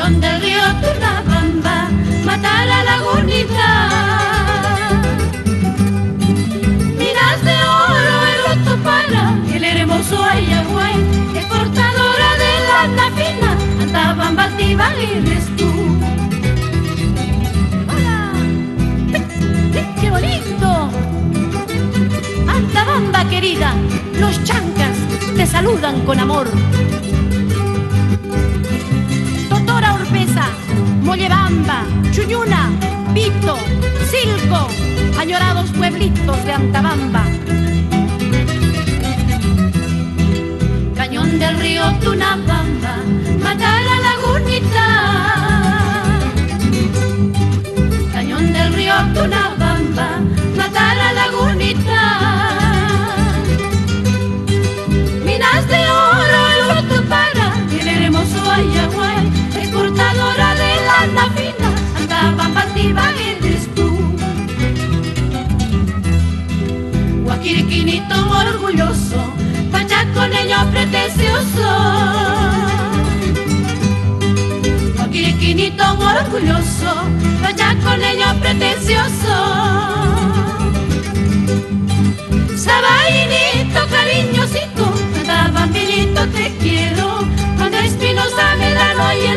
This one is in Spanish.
Cañón del río Tunabamba, Mata la Lagunita. Minas de oro, el otro para el hermoso Ayahuay, es cortadora de lana fina, Antabamba, Tibali, eres tú. ¡Hola! ¡Qué bonito! Antabamba querida, los chancas te saludan con amor. Totora Orpesa, Mollebamba, Chuñuna, Pito, Silco, añorados pueblitos de Antabamba. Cañón del río Tunabamba, Mata la Lagunita. Cañón del río Tunabamba, Mata la Lagunita. Minas de oro, el otro para el hermoso Ayahuay, es cortadora de lana fina, Antabamba, Tibali, eres tú. Guaquiriquinito orgulloso, pachaconeño pretencioso. Guaquiriquinito orgulloso, pachaconeño pretencioso. Sabainito cariñosito, Antabambinito te quiero, cuando Espinosa me da noche